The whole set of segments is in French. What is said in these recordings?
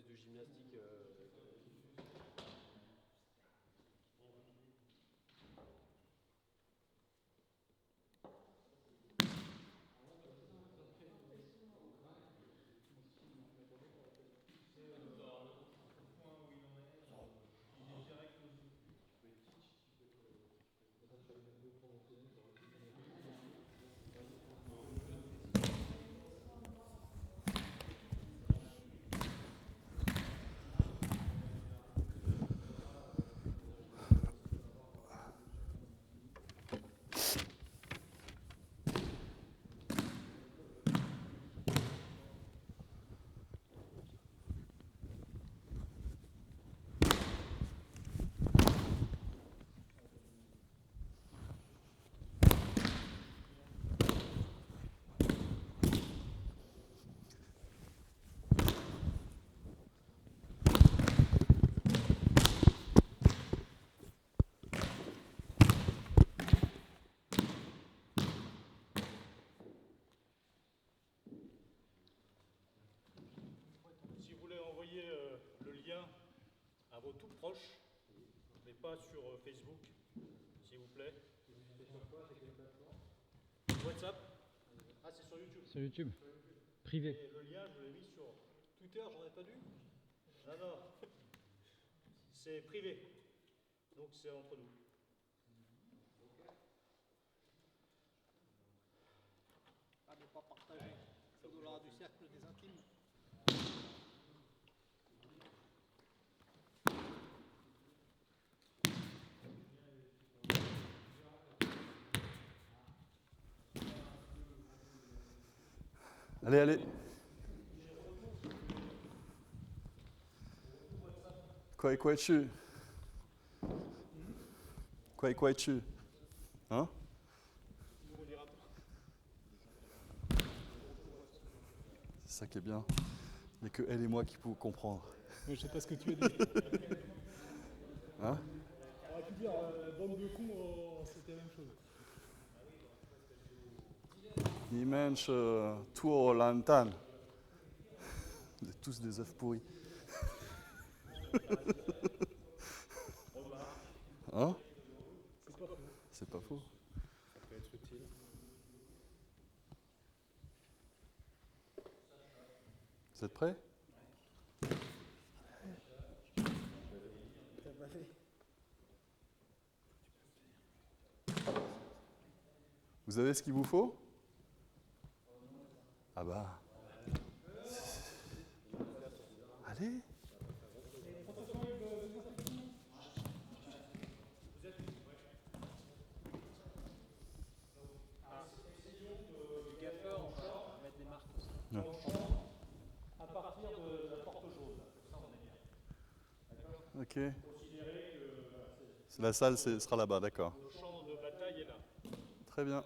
de gymnastique. Si vous voulez envoyer le lien à vos tout proches, mais pas sur Facebook, s'il vous plaît. WhatsApp. Ah, c'est sur YouTube. Sur YouTube. Privé. Et le lien, je l'ai mis sur Twitter, j'en ai pas dû. Non, non. C'est privé. Donc c'est entre nous. À ne pas partager au-delà du cercle des intimes. Allez, allez. Quoi es-tu? Quoi es-tu? Hein? C'est ça qui est bien. Il n'y a que elle et moi qui pouvons comprendre. Je sais pas ce que tu as dit. Hein? On aurait pu dire bande de cons, c'était la même chose. Die Mensch tour lantan. Vous êtes tous des œufs pourris. Hein? C'est pas faux. C'est pas faux. Ça peut être utile. Vous êtes prêts? Vous avez ce qu'il vous faut? Ah bah. Allez. Du gaffeur encore, mettre des marques aussi. Non. À partir de la porte jaune. Ça, on est bien. Ok. Considérez que La salle sera là-bas, d'accord. le champ de bataille est là. Très bien.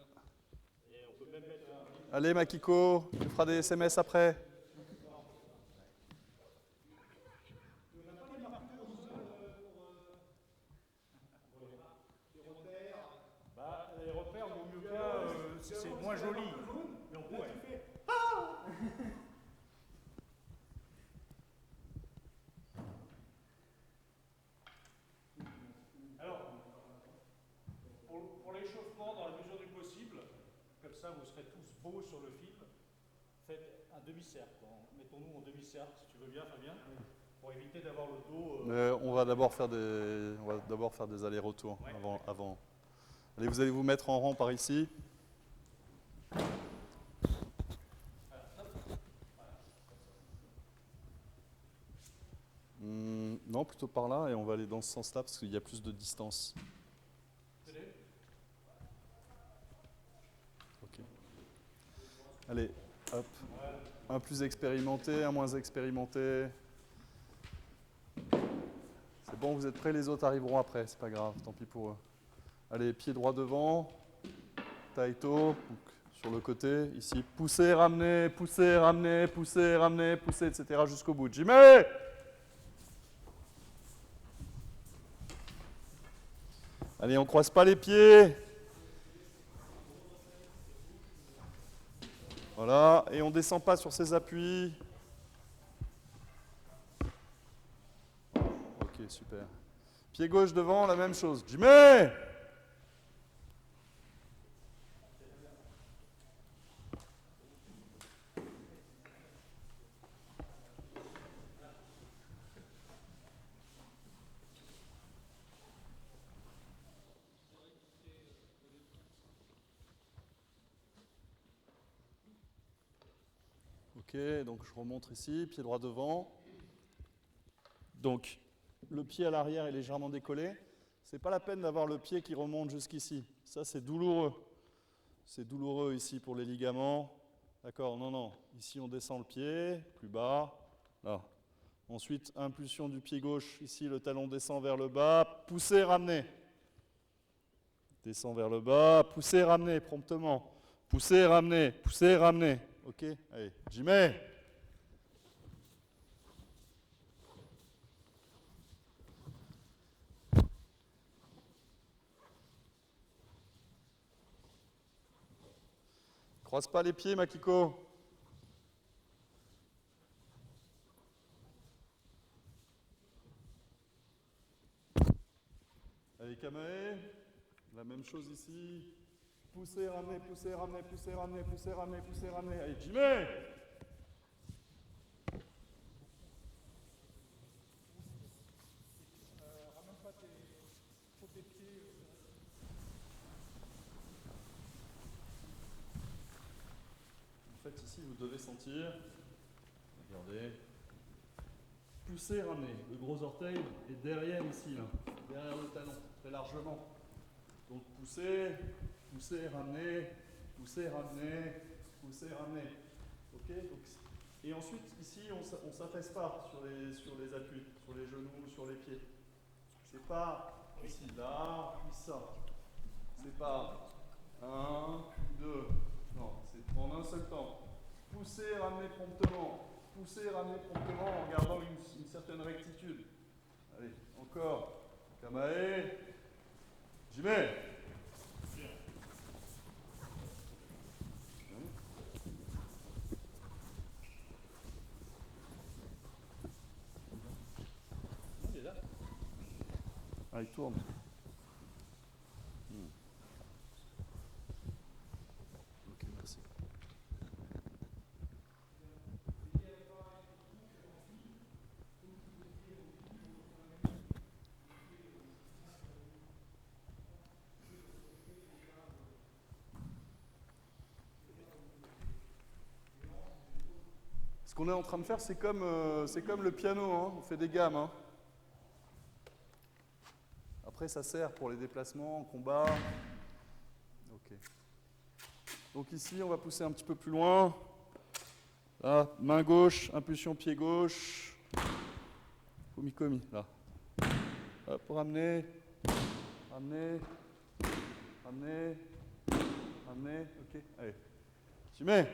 Et on peut même mettre un... Allez, Makiko, tu feras des SMS après. Bah, les repères, vaut mieux pas, c'est moins joli. Mais on pourrait. Alors, pour l'échauffement, dans la mesure du possible, comme ça vous serez tous beaux sur le film, faites un demi-cercle. Mettons-nous en demi-cercle, si tu veux bien, Fabien, pour éviter d'avoir le dos... On va d'abord faire des allers-retours Ouais. avant. Allez, vous allez vous mettre en rang par ici. Non, plutôt par là, et on va aller dans ce sens-là parce qu'il y a plus de distance. Ok. Allez, hop. Un plus expérimenté, un moins expérimenté. C'est bon, vous êtes prêts, les autres arriveront après, c'est pas grave, tant pis pour eux. Allez, pied droit devant, taito, donc sur le côté, ici, poussez, ramenez, poussez, ramenez, poussez, ramenez, poussez, etc. jusqu'au bout. Jimmy! Allez, on croise pas les pieds. Voilà, et on descend pas sur ses appuis. super. Pied gauche devant, la même chose. Jimé! Ok, donc je remonte ici, pied droit devant. Donc, le pied à l'arrière est légèrement décollé. C'est pas la peine d'avoir le pied qui remonte jusqu'ici. Ça, c'est douloureux. C'est douloureux ici pour les ligaments. D'accord, non, non. Ici, on descend le pied, plus bas. Là. Ensuite, impulsion du pied gauche. Ici, le talon descend vers le bas. Poussez, ramenez. Descend vers le bas. Poussez, ramenez promptement. Poussez, ramenez. Poussez, ramenez. Ok, allez, j'y mets. Croise pas les pieds, Makiko. Allez, Kamae. La même chose ici. Poussez, ramenez, poussez, ramenez, poussez, ramenez, poussez, ramenez, poussez, ramenez. Allez, j'y mets. Ramène pas tes pieds. En fait, ici, vous devez sentir. Regardez. Poussez, ramenez. Le gros orteil est derrière ici, là. Derrière le talon, très largement. Donc, poussez, poussez, ramenez, poussez, ramenez, poussez, ramenez. Ok. Donc, et ensuite, ici, on ne s'affaisse pas sur les appuis, sur les genoux, sur les pieds. C'est pas ici, là, puis ça. C'est pas 1, puis 2. Non, c'est en un seul temps. Poussez, ramenez promptement. Poussez, ramenez promptement en gardant une certaine rectitude. Allez, encore. Kamae. J'y mets. Ah, il tourne. Ok, merci. Ce qu'on est en train de faire, c'est comme le piano, hein. On fait des gammes. Hein. Après, ça sert pour les déplacements, en combat. Ok. Donc ici, on va pousser un petit peu plus loin. Là, main gauche, impulsion pied gauche. Komi, là. Hop, ramener. Ramener. Ramener. Ramener. Ok, allez. Tu mets.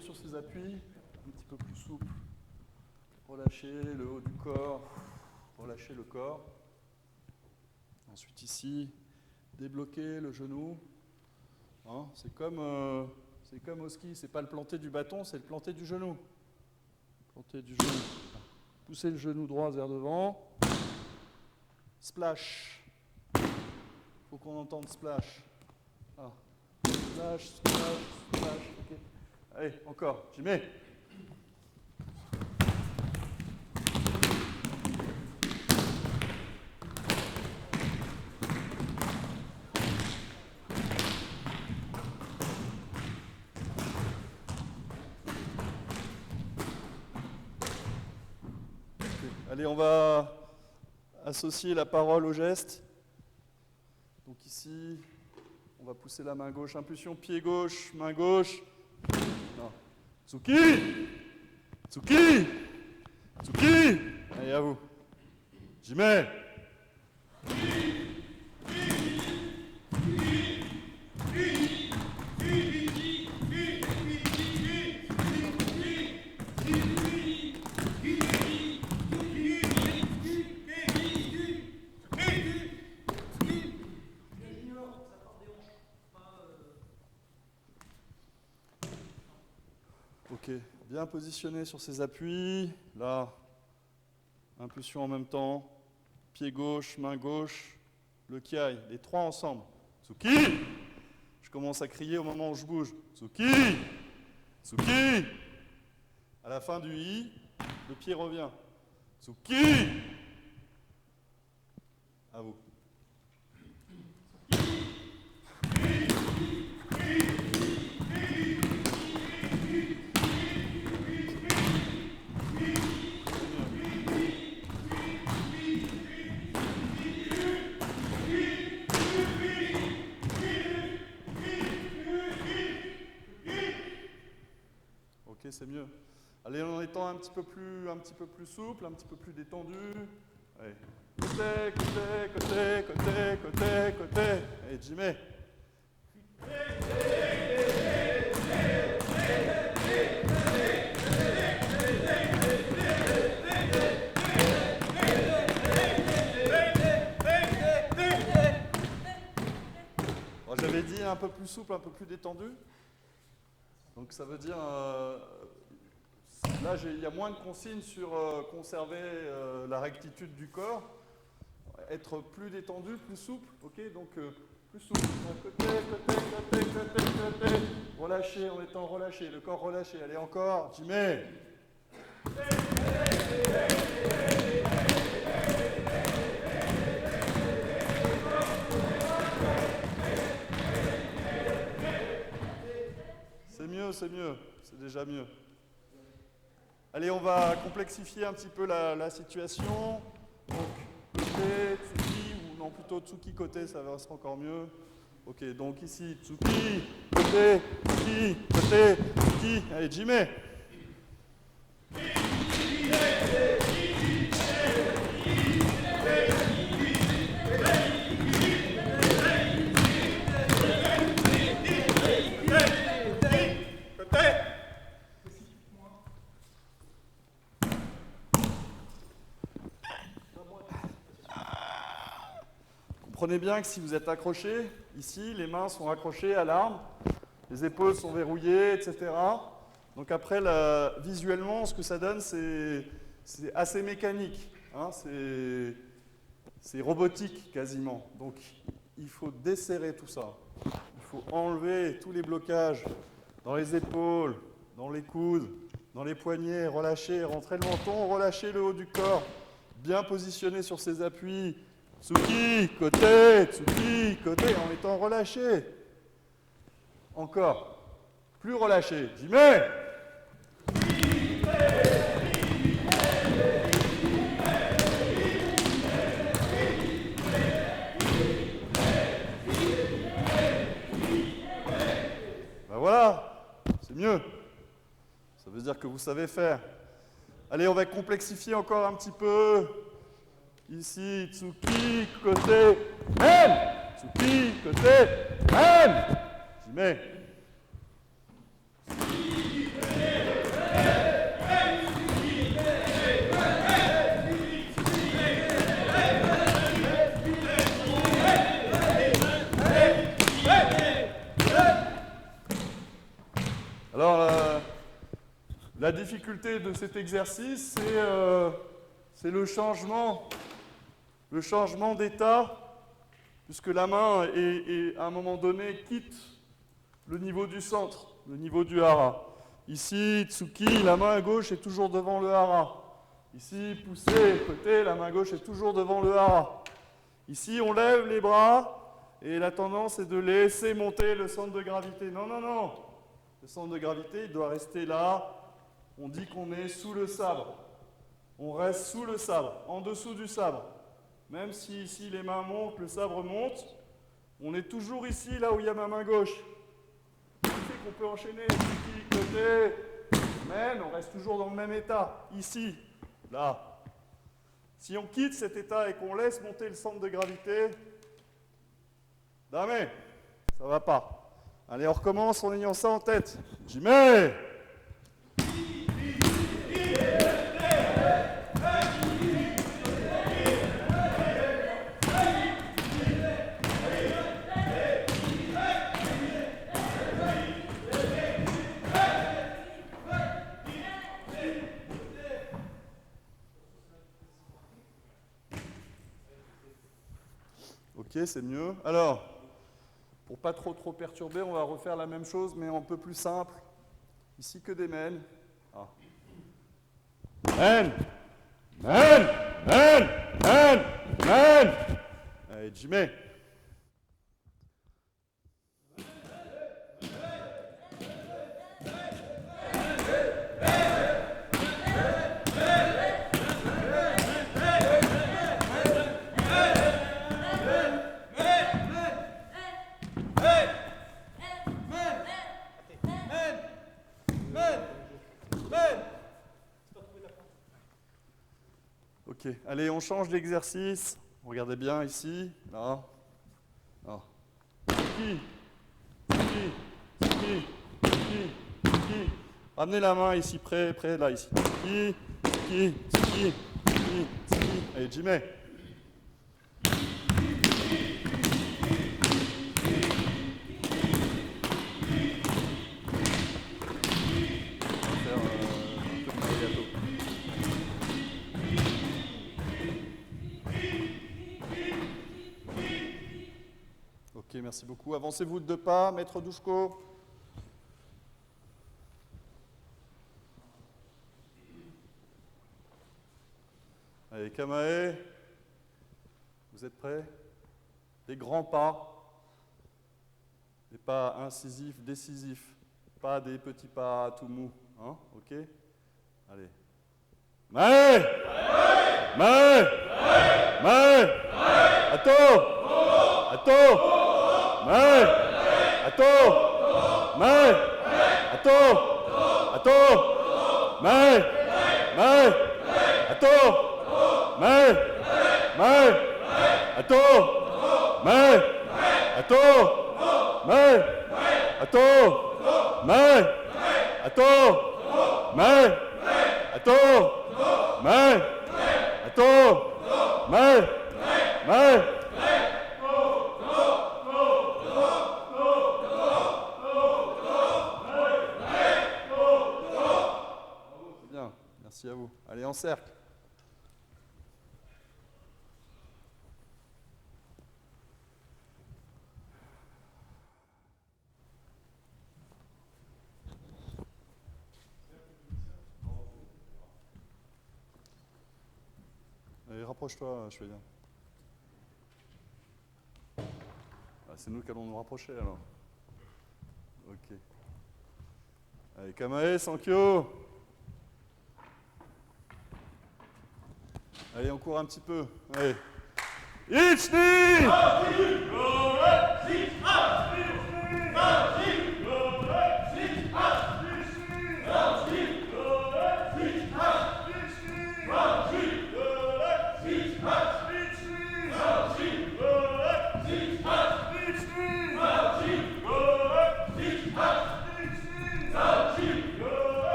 Sur ses appuis, un petit peu plus souple. Relâchez le haut du corps, relâchez le corps. Ensuite ici, débloquer le genou. Hein, c'est comme au ski, c'est pas le planter du bâton, c'est le planter du genou. Planter du genou. Poussez le genou droit vers devant. Splash. Faut qu'on entende splash. Ah. Splash, splash, splash. Ok. Allez, encore, j'y mets. Allez, on va associer la parole au geste. Donc ici, on va pousser la main gauche, impulsion pied gauche, main gauche. Non. Tsuki! Tsuki! Tsuki! Allez, à vous. J'y mets. Ok, bien positionné sur ses appuis. Là, impulsion en même temps. Pied gauche, main gauche, le kiai, les trois ensemble. Tsuki! Je commence à crier au moment où je bouge. Tsuki! Tsuki! À la fin du i, le pied revient. Tsuki! À vous. Ok, c'est mieux. Allez, en étant un petit peu plus souple, un petit peu plus détendu. Allez. Côté, côté, côté, côté, côté, côté. Allez, Jimmy. Bon, j'avais dit un peu plus souple, un peu plus détendu. Donc ça veut dire, là il y a moins de consignes sur conserver la rectitude du corps, être plus détendu, plus souple, ok, donc plus souple, côté, côté, côté, côté, côté, relâché en étant relâché, le corps relâché, allez encore, Jimmy. C'est mieux, c'est déjà mieux. Allez, on va complexifier un petit peu la situation. Donc, côté, Tsuki, ou non, plutôt Tsuki côté, ça va être encore mieux. Ok, donc ici, Tsuki, côté, Tsuki, côté, Tsuki. Allez, Jimmy. Comprenez bien que si vous êtes accroché, ici, les mains sont accrochées à l'arme, les épaules sont verrouillées, etc. Donc après, visuellement, ce que ça donne, c'est assez mécanique. Hein, c'est robotique quasiment. Donc il faut desserrer tout ça. Il faut enlever tous les blocages dans les épaules, dans les coudes, dans les poignets, relâcher, rentrer le menton, relâcher le haut du corps, bien positionné sur ses appuis. Tsuki, côté, en étant relâché. Encore. Plus relâché. Jimmy. Ben voilà, c'est mieux. Ça veut dire que vous savez faire. Allez, on va complexifier encore un petit peu. Ici, Tsuki, côté, même. Tsuki, côté, même. J'y mets. Alors, la difficulté de cet exercice, c'est le changement d'état, puisque la main, à un moment donné, quitte le niveau du centre, le niveau du hara. Ici, Tsuki, la main gauche est toujours devant le hara. Ici, poussé, côté, la main gauche est toujours devant le hara. Ici, on lève les bras, et la tendance est de laisser monter le centre de gravité. Non, non, non. Le centre de gravité, il doit rester là. On dit qu'on est sous le sabre. On reste sous le sabre, en dessous du sabre. Même si ici les mains montent, le sabre monte, on est toujours ici, là où il y a ma main gauche. Ce qui fait qu'on peut enchaîner ici, côté, même, on reste toujours dans le même état, ici, là. Si on quitte cet état et qu'on laisse monter le centre de gravité, damé, ça va pas. Allez, on recommence en ayant ça en tête. J'y mets. Ok, c'est mieux. Alors, pour pas trop perturber, on va refaire la même chose, mais un peu plus simple. Ici, que des men. Ah. Men, men, men, men, men. Allez, Jimmy. Ok, allez, on change d'exercice. Regardez bien ici, là. Ah. Qui. Ramenez la main ici, près, là, ici. Qui. Allez, Jimmy. Ok, merci beaucoup. Avancez-vous de 2 pas, maître Douchko. Allez, Kamae. Vous êtes prêts? Des grands pas. Des pas incisifs, décisifs. Pas des petits pas tout mous. Hein? Ok? Allez. Mae! Attends! Mae! Attends! Mae! Attends! Mae! Attends! Mae! Attends! Bien, merci à vous. Allez, en cercle. Allez, rapproche-toi, je fais bien. Ah, c'est nous qui allons nous rapprocher alors. Ok. Allez, Kamae, Sankyo. Allez, on court un petit peu. Allez. Ichni!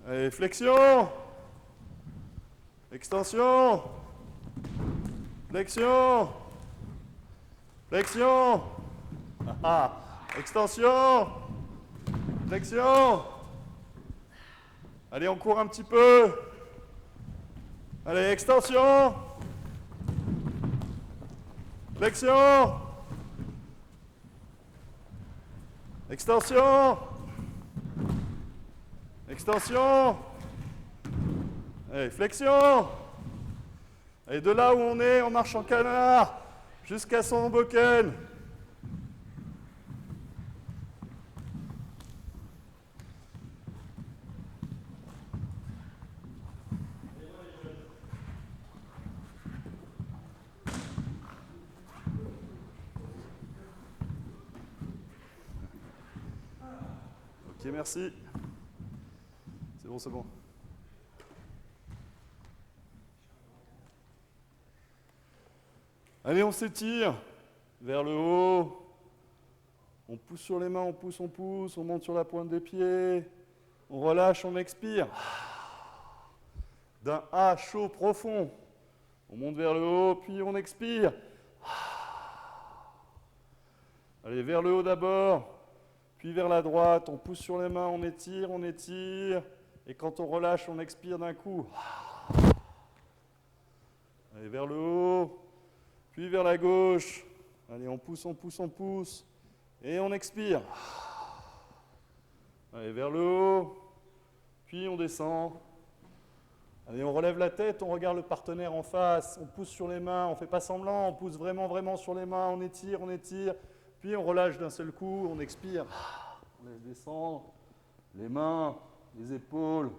Allez, flexion. Extension. Flexion. Flexion. Ah, extension. Flexion. Allez, on court un petit peu. Allez, extension. Flexion. Extension. Extension. Allez, flexion. Et de là où on est, on marche en canard jusqu'à son boken. Ok, merci. C'est bon, c'est bon. Allez, on s'étire vers le haut. On pousse sur les mains, on pousse, on monte sur la pointe des pieds. On relâche, on expire. D'un A chaud, profond. On monte vers le haut, puis on expire. Allez, vers le haut d'abord, puis vers la droite. On pousse sur les mains, on étire, on étire. Et quand on relâche, on expire d'un coup. Allez, vers le haut, puis vers la gauche. Allez, on pousse, on pousse, on pousse. Et on expire. Allez, vers le haut, puis on descend. Allez, on relève la tête, on regarde le partenaire en face, on pousse sur les mains, on ne fait pas semblant, on pousse vraiment, vraiment sur les mains, on étire, puis on relâche d'un seul coup, on expire. On laisse descendre les mains, les épaules,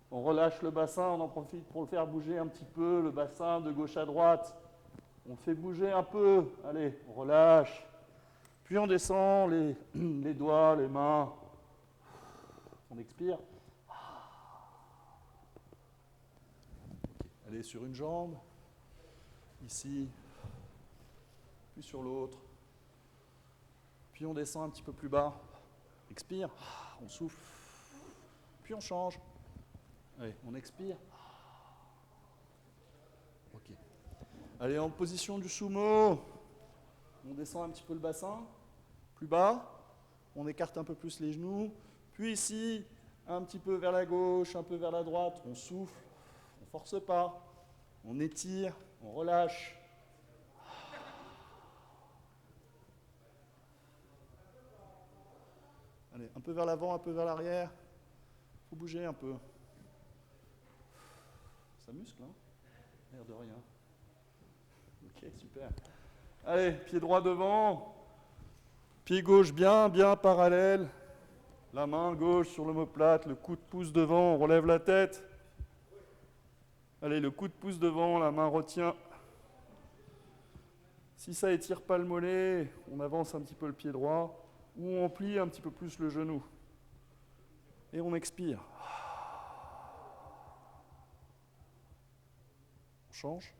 on relâche le bassin, on en profite pour le faire bouger un petit peu, le bassin de gauche à droite. On fait bouger un peu, allez, on relâche. Puis on descend les doigts, les mains. On expire. Allez, sur une jambe, ici, puis sur l'autre. Puis on descend un petit peu plus bas. Expire, on souffle. Puis on change. Allez, on expire. Ok. Allez, en position du sumo. On descend un petit peu le bassin. Plus bas. On écarte un peu plus les genoux. Puis ici, un petit peu vers la gauche, un peu vers la droite. On souffle. On ne force pas. On étire. On relâche. Allez, un peu vers l'avant, un peu vers l'arrière. Il faut bouger un peu. Ça muscle, hein? L'air de rien. Ok, super. Allez, pied droit devant. Pied gauche bien, bien parallèle. La main gauche sur l'omoplate, le coude pouce devant, on relève la tête. Allez, le coude pouce devant, la main retient. Si ça étire pas le mollet, on avance un petit peu le pied droit ou on plie un petit peu plus le genou. Et on expire. On change.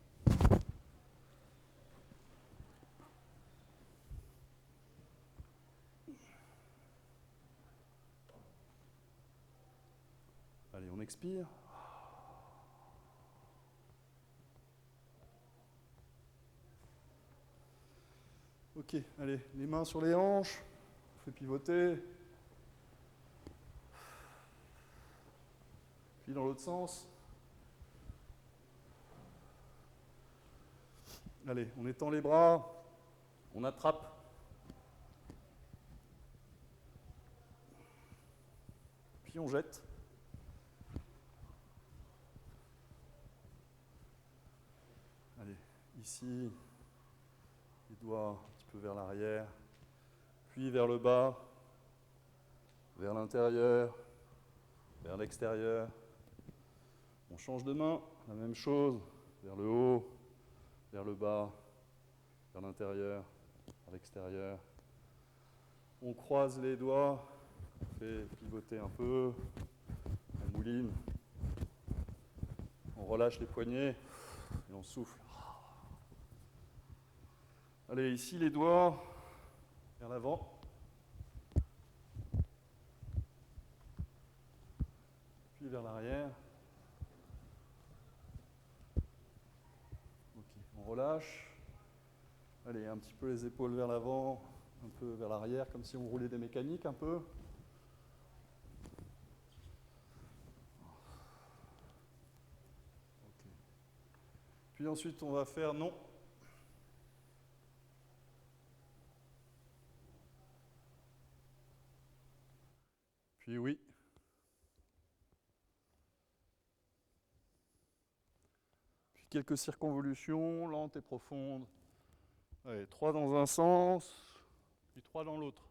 Allez, on expire. Ok, allez, les mains sur les hanches. On fait pivoter. Puis dans l'autre sens. Allez, on étend les bras. On attrape. Puis on jette. Allez, ici, les doigts un petit peu vers l'arrière, puis vers le bas, vers l'intérieur, vers l'extérieur. On change de main, la même chose, vers le haut, vers le bas, vers l'intérieur, vers l'extérieur. On croise les doigts, on fait pivoter un peu, on mouline, on relâche les poignets et on souffle. Allez, ici les doigts vers l'avant. Puis vers l'arrière. Ok, on relâche. Allez, un petit peu les épaules vers l'avant, un peu vers l'arrière, comme si on roulait des mécaniques un peu. Okay. Puis ensuite, on va faire non. Puis oui. Puis quelques circonvolutions lentes et profondes. Allez, 3 dans un sens, puis 3 dans l'autre.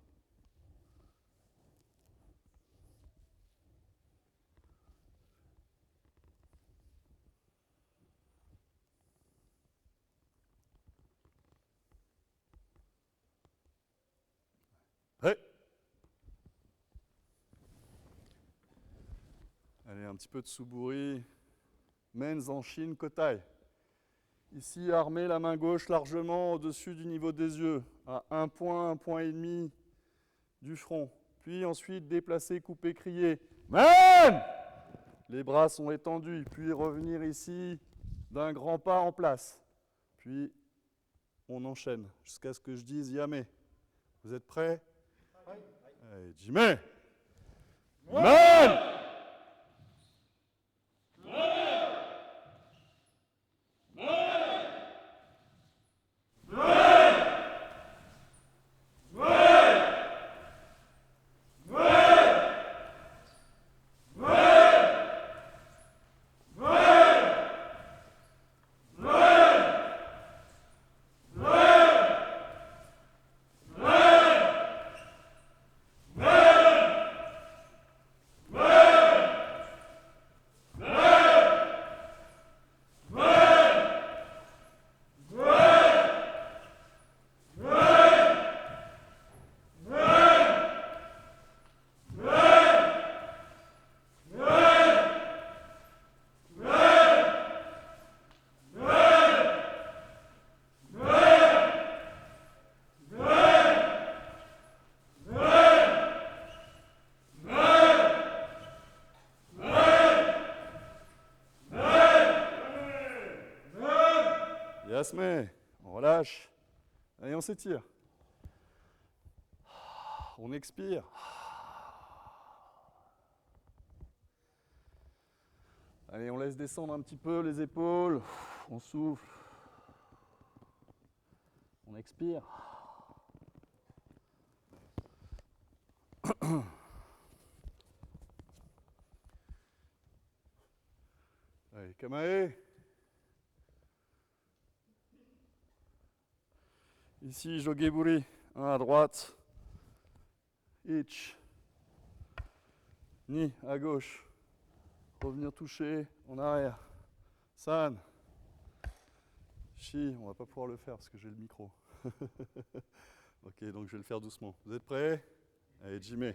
Hey. Allez, un petit peu de Suburi. Men's en Shin Kotai. Ici, armez la main gauche largement au-dessus du niveau des yeux, à un point et demi du front. Puis ensuite déplacer, couper, crier. Man! Les bras sont étendus. Puis revenir ici d'un grand pas en place. Puis on enchaîne jusqu'à ce que je dise Yamé. Vous êtes prêts? Oui. Allez, Jimé! Man! Yasmé, on relâche. Allez, on s'étire. On expire. Allez, on laisse descendre un petit peu les épaules. On souffle. On expire. Allez, Kamae. Ici, Jogeburi, 1 à droite, Ich, Ni à gauche, revenir toucher en arrière, San, Shi, on va pas pouvoir le faire parce que j'ai le micro. Ok, donc je vais le faire doucement. Vous êtes prêts? Allez, Jimé.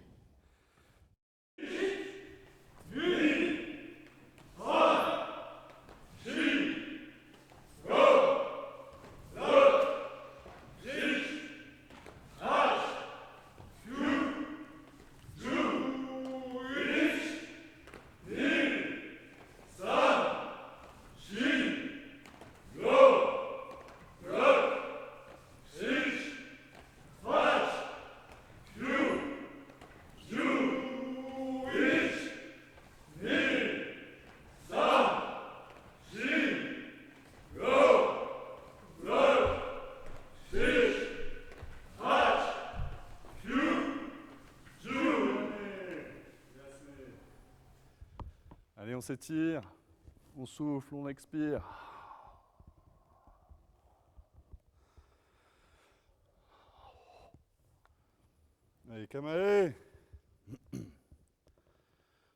Allez, on s'étire, on souffle, on expire. Allez, Kamae.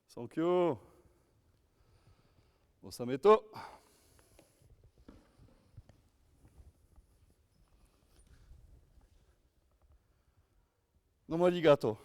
Sankyo. Osameto. Domo arigato.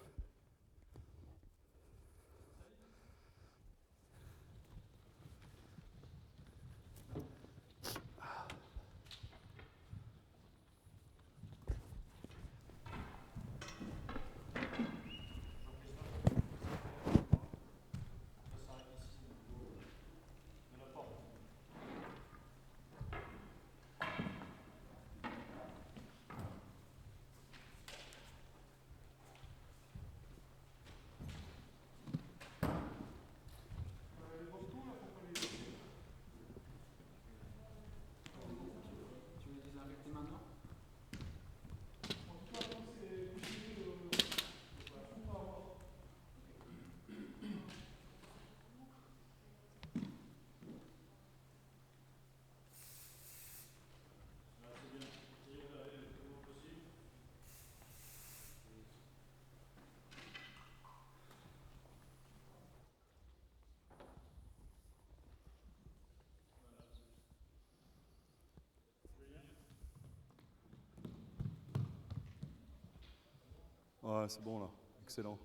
Ouais, c'est bon là. Excellent.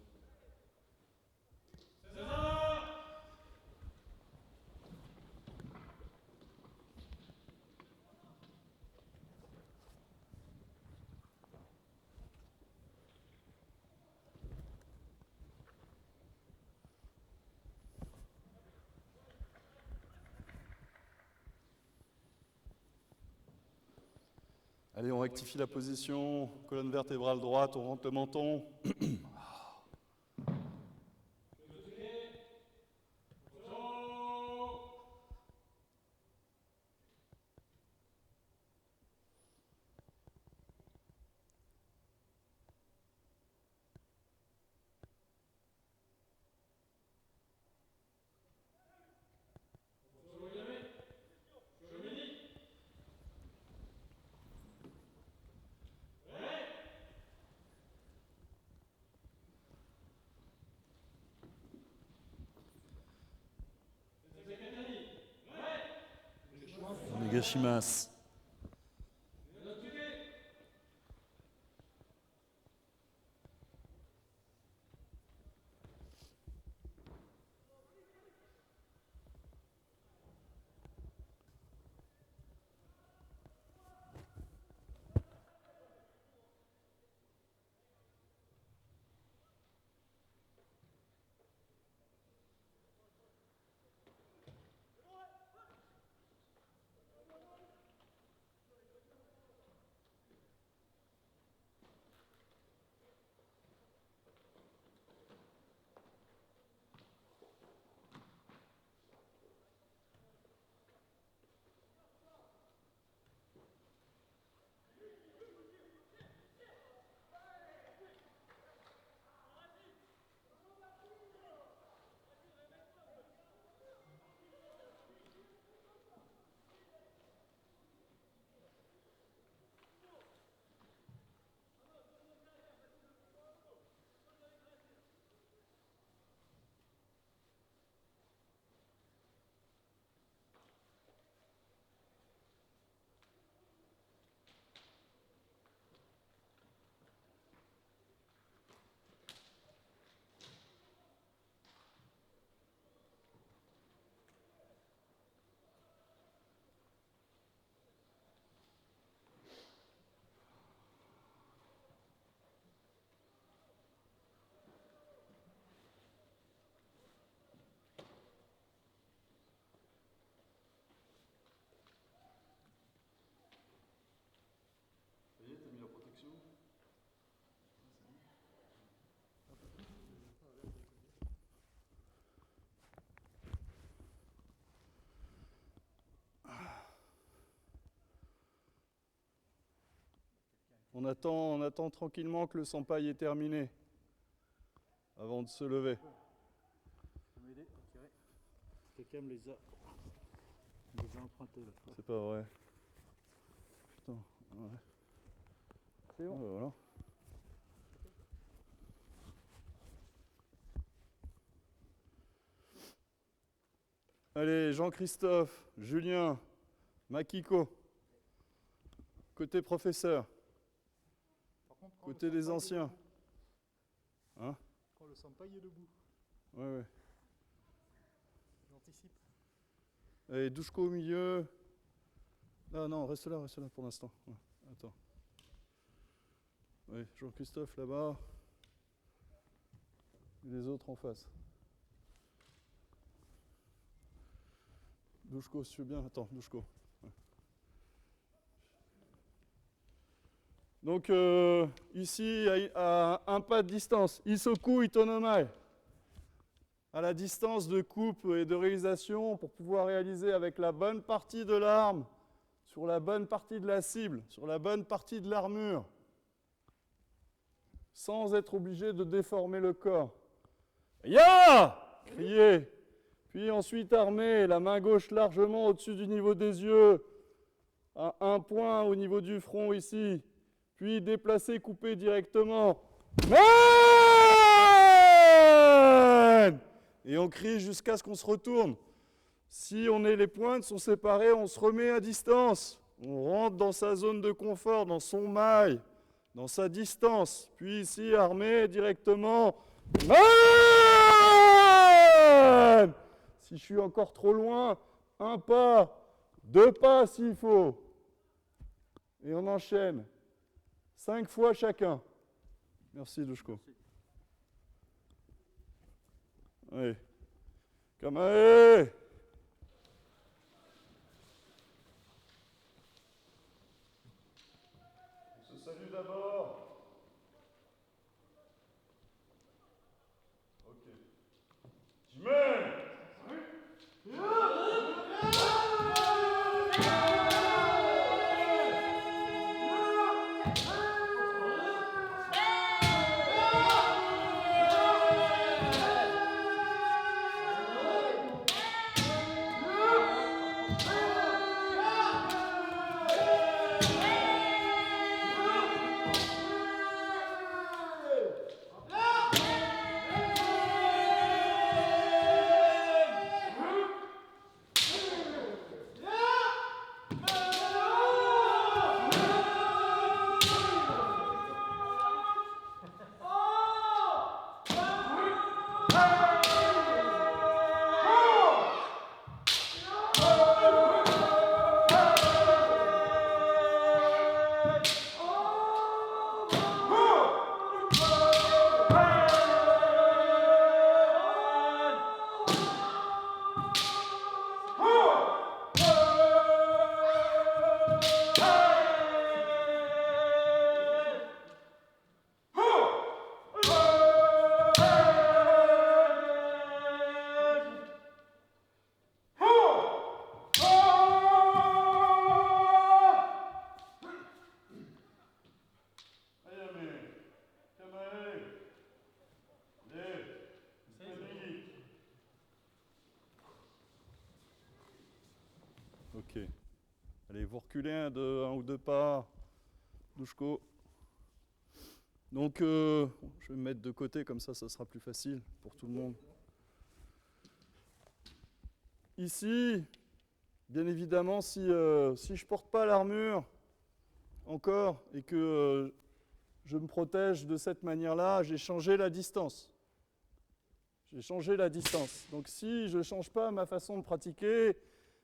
Allez, on rectifie la position, colonne vertébrale droite, on rentre le menton. Negashimasu. Ça y est, t'as mis la protection? On attend tranquillement que le senpai est terminé avant de se lever. Tu peux m'aider à tirer? Quelqu'un me les a empruntés là. C'est pas vrai. Putain, ouais. C'est bon. Voilà. Allez, Jean-Christophe, Julien, Makiko, côté professeur, Par contre, côté des anciens. Hein? Quand le senpai est debout, Ouais. j'anticipe. Allez, Douchko au milieu. Ah non, reste là pour l'instant. Ouais, attends. Oui, Jean-Christophe là-bas. Et les autres en face. Douchko, si tu veux bien. Attends, Douchko. Ouais. Donc, ici, à un pas de distance, Isoku Itonomai. À la distance de coupe et de réalisation pour pouvoir réaliser avec la bonne partie de l'arme, sur la bonne partie de la cible, sur la bonne partie de l'armure, sans être obligé de déformer le corps. Ya! Crier. Puis ensuite armer, la main gauche largement au-dessus du niveau des yeux, à un point au niveau du front ici. Puis déplacer, couper directement. Man! Et on crie jusqu'à ce qu'on se retourne. Si les pointes sont séparées, on se remet à distance. On rentre dans sa zone de confort, dans son mail, dans sa distance. Puis ici, armé directement. Man! Si je suis encore trop loin, un pas, 2 pas s'il faut. Et on enchaîne. 5 fois chacun. Merci, Douchko. Oui. Kamae! Ok. Allez, vous reculez un ou deux pas. Douchko. Donc, je vais me mettre de côté, comme ça sera plus facile pour tout le monde. Ici, bien évidemment, si je ne porte pas l'armure encore et que je me protège de cette manière-là, j'ai changé la distance. J'ai changé la distance. Donc si je ne change pas ma façon de pratiquer,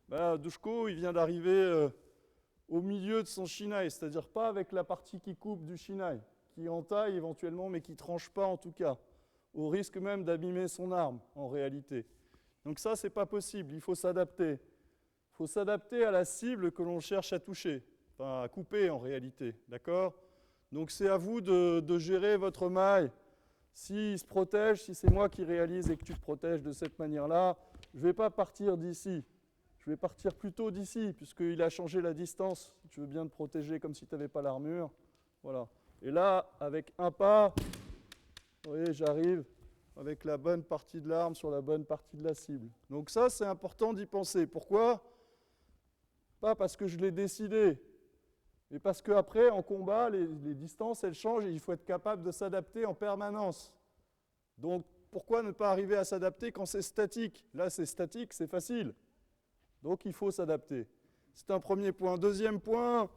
Douchko, il vient d'arriver au milieu de son shinai, c'est-à-dire pas avec la partie qui coupe du shinai, qui entaille éventuellement, mais qui ne tranche pas en tout cas, au risque même d'abîmer son arme en réalité. Donc ça, c'est pas possible, il faut s'adapter. Il faut s'adapter à la cible que l'on cherche à toucher, enfin à couper en réalité, d'accord? Donc c'est à vous de gérer votre maille. S'il se protège, si c'est moi qui réalise et que tu te protèges de cette manière-là, je ne vais pas partir d'ici. Je vais partir plutôt d'ici, puisqu'il a changé la distance. Si tu veux bien te protéger comme si tu n'avais pas l'armure. Voilà. Et là, avec un pas, vous voyez, j'arrive avec la bonne partie de l'arme sur la bonne partie de la cible. Donc ça, c'est important d'y penser. Pourquoi? Pas parce que je l'ai décidé, mais parce qu'après, en combat, les distances, elles changent et il faut être capable de s'adapter en permanence. Donc, pourquoi ne pas arriver à s'adapter quand c'est statique? Là, c'est statique, c'est facile. Donc, il faut s'adapter. C'est un premier point. Deuxième point,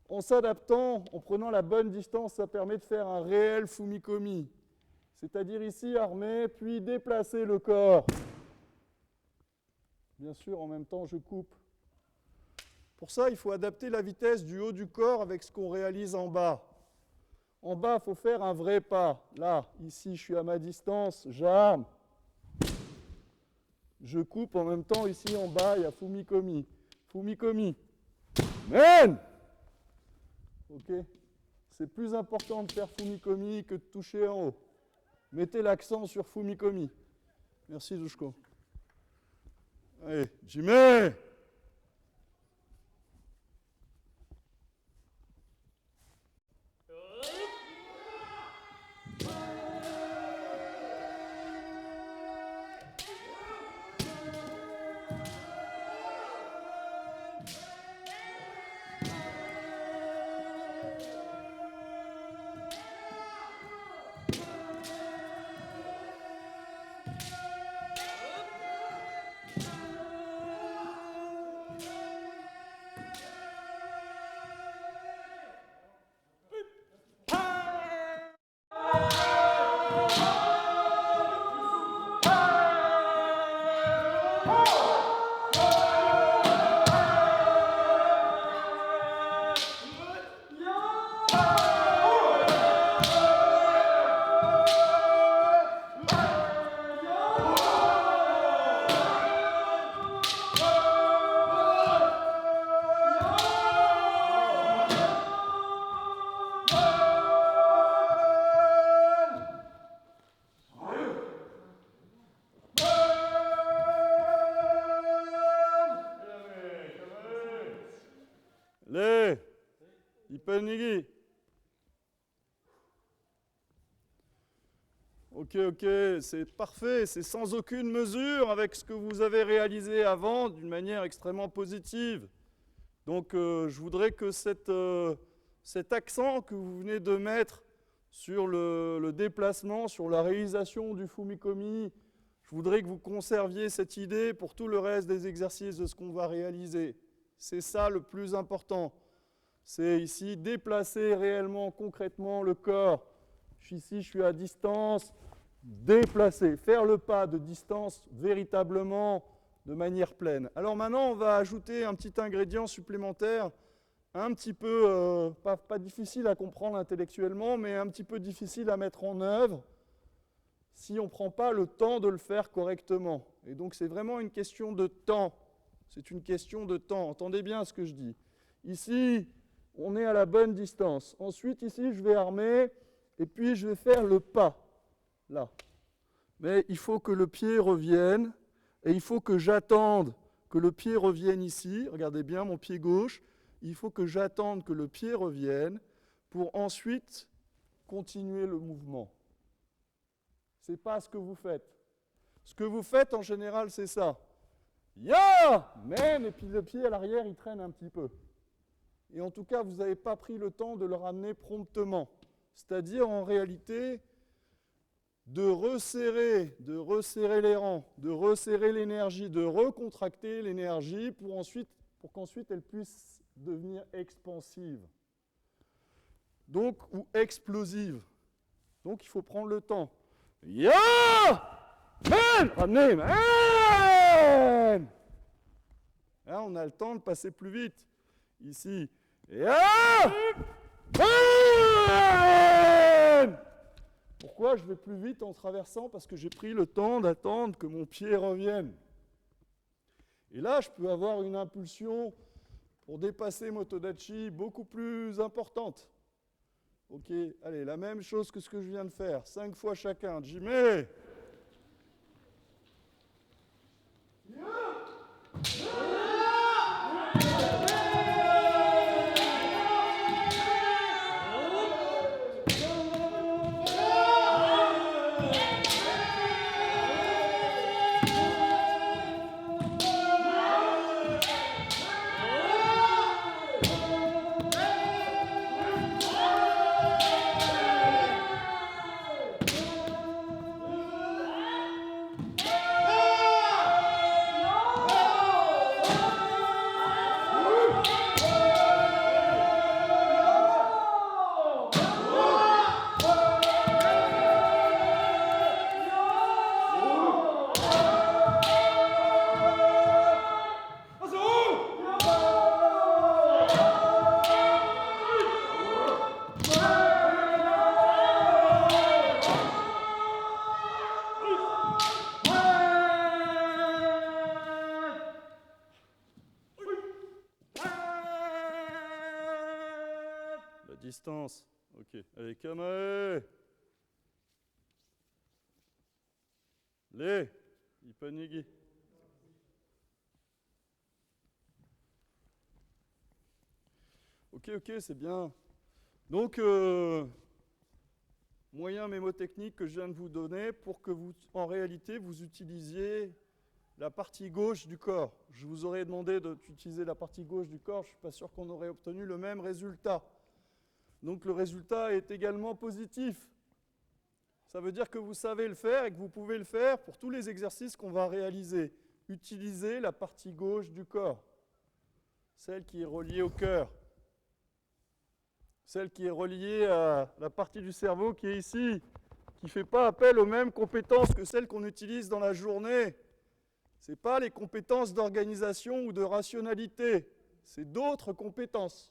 en s'adaptant, en prenant la bonne distance, ça permet de faire un réel fumikomi. C'est-à-dire ici, armer, puis déplacer le corps. Bien sûr, en même temps, je coupe. Pour ça, il faut adapter la vitesse du haut du corps avec ce qu'on réalise en bas. En bas, il faut faire un vrai pas. Là, ici, je suis à ma distance, j'arme. Je coupe en même temps, ici en bas, il y a fumikomi. Fumikomi. Men! Ok? C'est plus important de faire fumikomi que de toucher en haut. Mettez l'accent sur fumikomi. Merci, Douchko. Allez, Jimé! Les Ipenigi. Ok, c'est parfait, c'est sans aucune mesure avec ce que vous avez réalisé avant d'une manière extrêmement positive. Donc je voudrais que cet accent que vous venez de mettre sur le déplacement, sur la réalisation du fumikomi, je voudrais que vous conserviez cette idée pour tout le reste des exercices de ce qu'on va réaliser. C'est ça le plus important. C'est ici déplacer réellement, concrètement le corps. Je suis ici, je suis à distance. Déplacer, faire le pas de distance véritablement de manière pleine. Alors maintenant, on va ajouter un petit ingrédient supplémentaire, un petit peu, pas difficile à comprendre intellectuellement, mais un petit peu difficile à mettre en œuvre si on ne prend pas le temps de le faire correctement. Et donc c'est vraiment une question de temps. C'est une question de temps. Entendez bien ce que je dis. Ici, on est à la bonne distance. Ensuite, ici, je vais armer et puis je vais faire le pas. Là. Mais il faut que le pied revienne et il faut que j'attende que le pied revienne ici. Regardez bien mon pied gauche. Il faut que j'attende que le pied revienne pour ensuite continuer le mouvement. Ce n'est pas ce que vous faites. Ce que vous faites en général, c'est ça. Ya! Même, et puis le pied à l'arrière, il traîne un petit peu. Et en tout cas, vous n'avez pas pris le temps de le ramener promptement. C'est-à-dire, en réalité, de resserrer les rangs, de resserrer l'énergie, de recontracter l'énergie pour qu'ensuite elle puisse devenir expansive. Donc, ou explosive. Donc, il faut prendre le temps. Ya! Man! Ramenez! Man! Là, on a le temps de passer plus vite. Ici. Ya! Man! Pourquoi je vais plus vite en traversant? Parce que j'ai pris le temps d'attendre que mon pied revienne. Et là, je peux avoir une impulsion pour dépasser Motodachi beaucoup plus importante. Ok, allez, la même chose que ce que je viens de faire. 5 fois chacun. Jimé! Distance. Ok. Allez, Kamae. Les. Ipanigi. Ok, c'est bien. Donc, moyen mémotechnique que je viens de vous donner pour que vous, en réalité, vous utilisiez la partie gauche du corps. Je vous aurais demandé d'utiliser la partie gauche du corps, je ne suis pas sûr qu'on aurait obtenu le même résultat. Donc le résultat est également positif. Ça veut dire que vous savez le faire et que vous pouvez le faire pour tous les exercices qu'on va réaliser. Utilisez la partie gauche du corps, celle qui est reliée au cœur, celle qui est reliée à la partie du cerveau qui est ici, qui ne fait pas appel aux mêmes compétences que celles qu'on utilise dans la journée. Ce n'est pas les compétences d'organisation ou de rationalité, c'est d'autres compétences.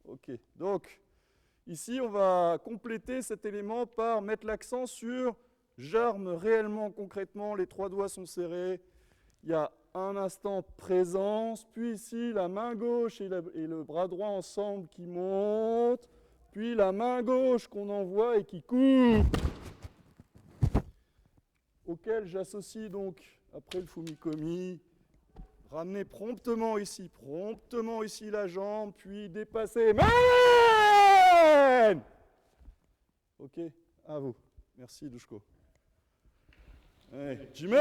Ok, donc ici on va compléter cet élément par mettre l'accent sur j'arme réellement concrètement, les 3 doigts sont serrés, il y a un instant présence, puis ici la main gauche et le bras droit ensemble qui montent, puis la main gauche qu'on envoie et qui coupe, auquel j'associe donc, après le fumikomi, ramener promptement ici la jambe, puis dépasser. Man! Ok, à vous. Merci, Dushko. Allez, Jimmy!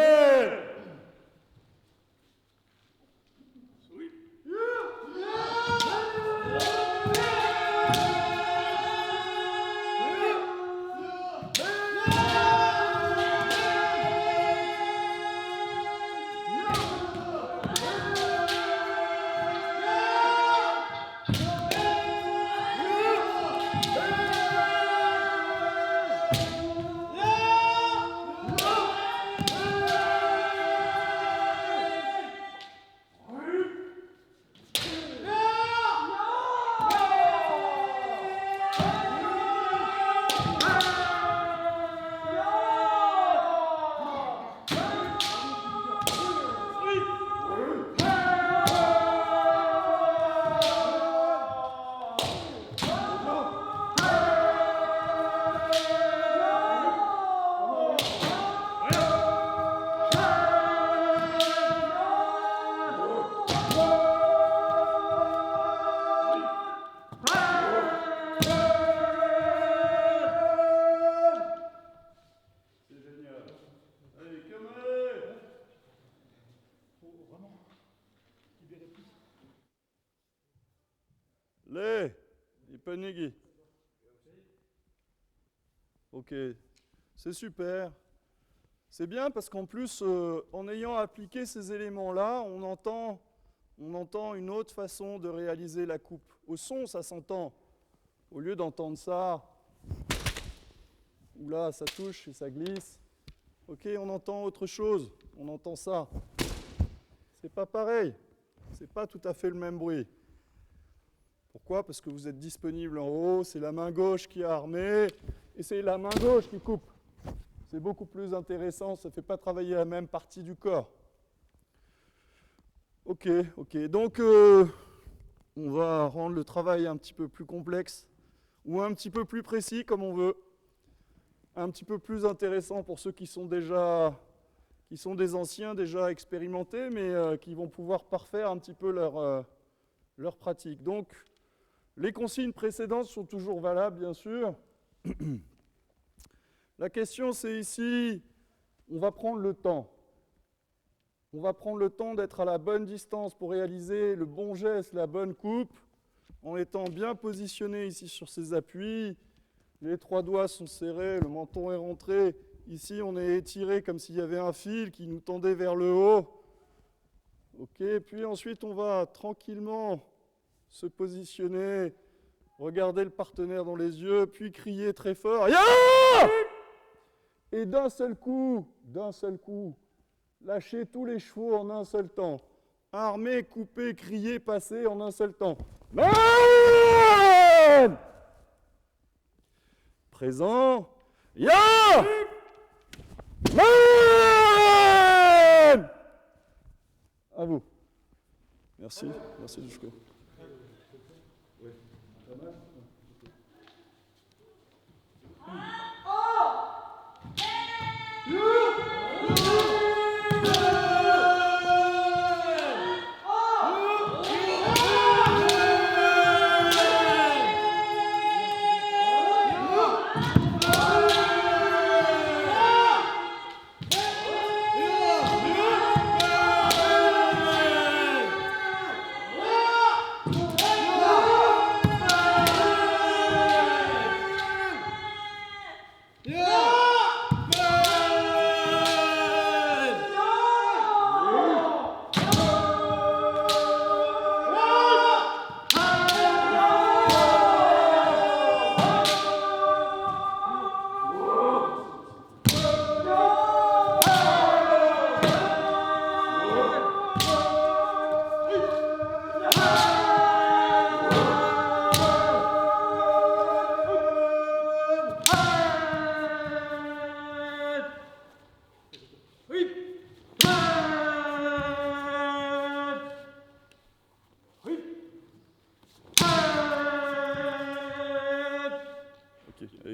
Ipponegi. Ok, c'est super. C'est bien parce qu'en plus, en ayant appliqué ces éléments-là, on entend une autre façon de réaliser la coupe. Au son, ça s'entend. Au lieu d'entendre ça, où là, ça touche et ça glisse. Ok, on entend autre chose. On entend ça. C'est pas pareil. C'est pas tout à fait le même bruit. Pourquoi? Parce que vous êtes disponible en haut, c'est la main gauche qui est armée, et c'est la main gauche qui coupe. C'est beaucoup plus intéressant, ça ne fait pas travailler la même partie du corps. Ok. Donc, on va rendre le travail un petit peu plus complexe, ou un petit peu plus précis, comme on veut. Un petit peu plus intéressant pour ceux qui sont des anciens, déjà expérimentés, mais qui vont pouvoir parfaire un petit peu leur pratique. Donc, les consignes précédentes sont toujours valables, bien sûr. La question, c'est ici, on va prendre le temps. On va prendre le temps d'être à la bonne distance pour réaliser le bon geste, la bonne coupe, en étant bien positionné ici sur ces appuis. Les 3 doigts sont serrés, le menton est rentré. Ici, on est étiré comme s'il y avait un fil qui nous tendait vers le haut. Ok, puis ensuite, on va tranquillement se positionner, regarder le partenaire dans les yeux, puis crier très fort. Ya! Et d'un seul coup, lâcher tous les chevaux en un seul temps. Armer, couper, crier, passer en un seul temps. Man! Présent. Ya! Man! À vous. Merci Dushko.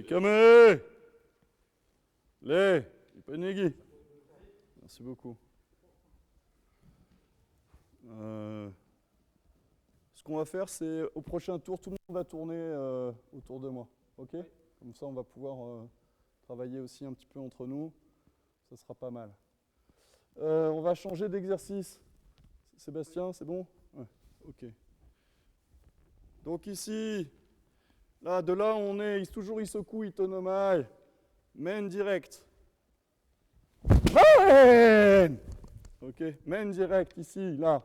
Kame! Les Ipponegi. Merci beaucoup. Ce qu'on va faire, c'est au prochain tour, tout le monde va tourner autour de moi. Ok? Comme ça, on va pouvoir travailler aussi un petit peu entre nous. Ça sera pas mal. On va changer d'exercice. Sébastien, c'est bon? Ouais. Ok. Donc ici, là, de là où on est, toujours Isoku Itonomai. Main direct. Main! Ok, main direct ici, là.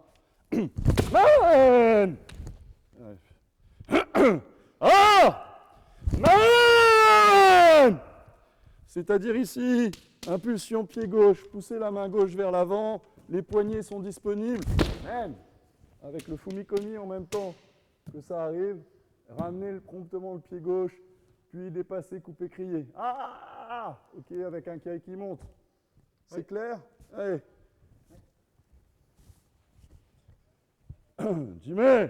Main! Ah! Main! C'est-à-dire ici, impulsion pied gauche, pousser la main gauche vers l'avant, les poignets sont disponibles. Main! Avec le fumikomi en même temps que ça arrive. Ramener promptement le pied gauche, puis dépasser, couper, crier. Ah! Ok, avec un kai qui monte. C'est clair? Allez. Jimé!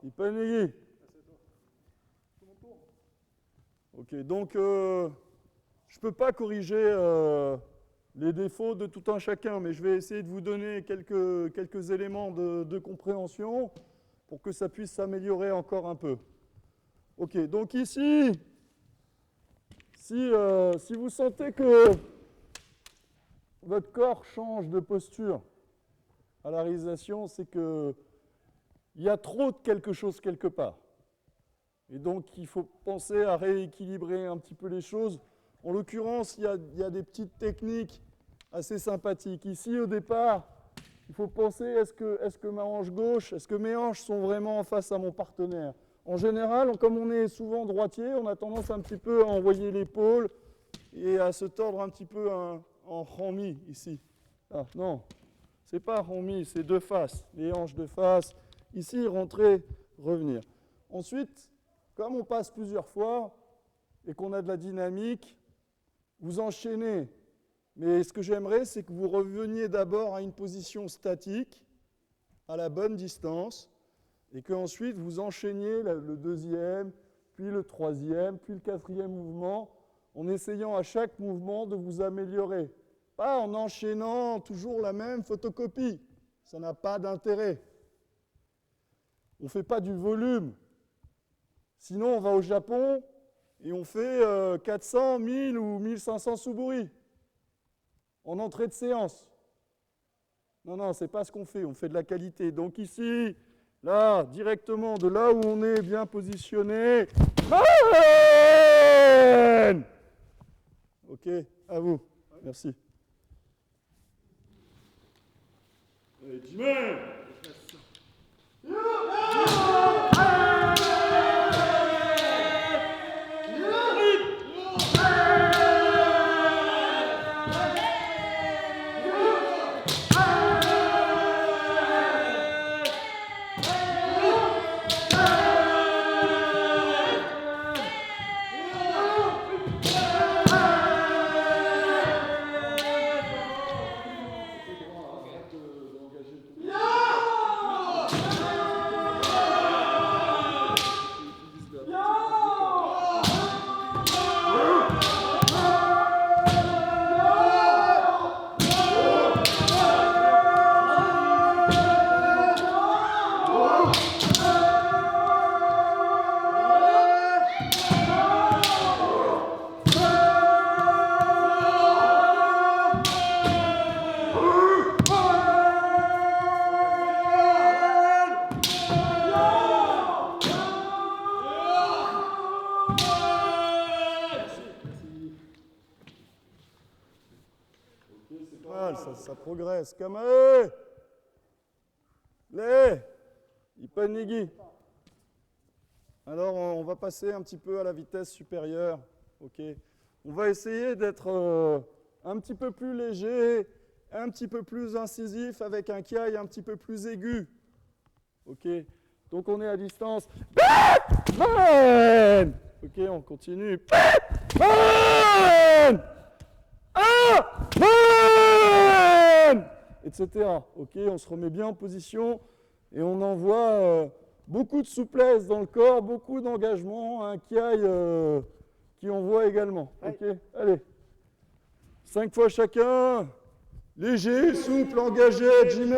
Ipanegi. Ok, donc je ne peux pas corriger les défauts de tout un chacun, mais je vais essayer de vous donner quelques éléments de compréhension pour que ça puisse s'améliorer encore un peu. Ok, donc ici, si vous sentez que votre corps change de posture à la réalisation, c'est qu'il y a trop de quelque chose quelque part. Et donc, il faut penser à rééquilibrer un petit peu les choses. En l'occurrence, il y a des petites techniques assez sympathiques. Ici, au départ, il faut penser, est-ce que ma hanche gauche, est-ce que mes hanches sont vraiment en face à mon partenaire? En général, comme on est souvent droitier, on a tendance un petit peu à envoyer l'épaule et à se tordre un petit peu en rami, ici. Ah, non, c'est pas rami, c'est de face, les hanches de face. Ici, rentrer, revenir. Ensuite, comme on passe plusieurs fois et qu'on a de la dynamique, vous enchaînez. Mais ce que j'aimerais, c'est que vous reveniez d'abord à une position statique, à la bonne distance, et qu'ensuite vous enchaîniez le deuxième, puis le troisième, puis le quatrième mouvement, en essayant à chaque mouvement de vous améliorer. Pas en enchaînant toujours la même photocopie. Ça n'a pas d'intérêt. On ne fait pas du volume. Sinon, on va au Japon et on fait 400, 1000 ou 1500 suburi en entrée de séance. Non, ce n'est pas ce qu'on fait. On fait de la qualité. Donc ici, là, directement de là où on est bien positionné. Man! Ok, à vous. Merci. Allez, Jimmy! Ça progresse. Kamae! Les! Ipanigi. Alors, on va passer un petit peu à la vitesse supérieure. Ok. On va essayer d'être un petit peu plus léger, un petit peu plus incisif, avec un kiai un petit peu plus aigu. Ok. Donc, on est à distance. Batman! Ok, on continue. Batman! Etc. Ok, on se remet bien en position et on envoie beaucoup de souplesse dans le corps, beaucoup d'engagement, un kiai qui envoie également. Ok, allez. 5 fois chacun. Léger, souple, engagé, Jimmy.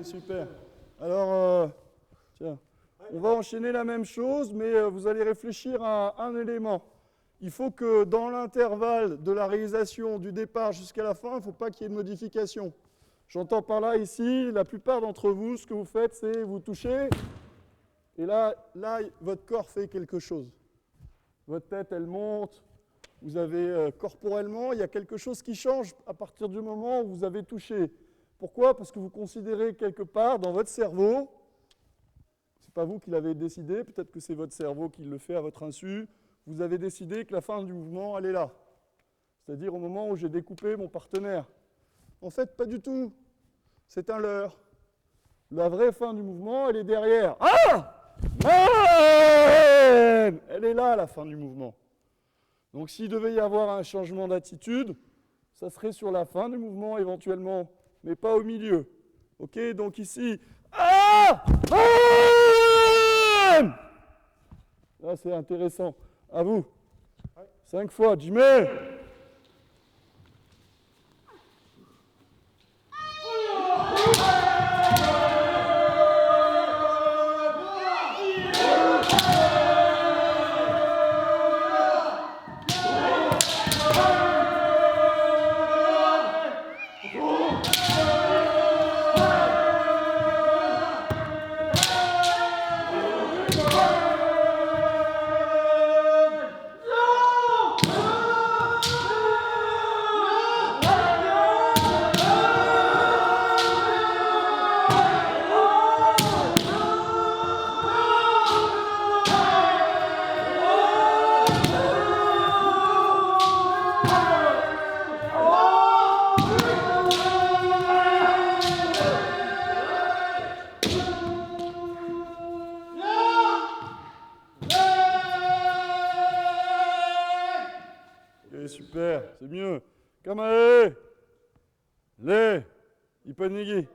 Ok, super. Alors, tiens, on va enchaîner la même chose, mais vous allez réfléchir à un élément. Il faut que dans l'intervalle de la réalisation du départ jusqu'à la fin, il ne faut pas qu'il y ait de modification. J'entends par là, ici, la plupart d'entre vous, ce que vous faites, c'est vous touchez, et là, votre corps fait quelque chose. Votre tête, elle monte, vous avez corporellement, il y a quelque chose qui change à partir du moment où vous avez touché. Pourquoi? Parce que vous considérez quelque part dans votre cerveau, c'est pas vous qui l'avez décidé, peut-être que c'est votre cerveau qui le fait à votre insu, vous avez décidé que la fin du mouvement, elle est là. C'est-à-dire au moment où j'ai découpé mon partenaire. En fait, pas du tout. C'est un leurre. La vraie fin du mouvement, elle est derrière. Ah! Elle est là, la fin du mouvement. Donc s'il devait y avoir un changement d'attitude, ça serait sur la fin du mouvement éventuellement, mais pas au milieu. Ok, donc ici, ah! Là c'est intéressant. À vous. 5 fois, Jimmy. Super, c'est mieux. Kamae, les, Ipanigi.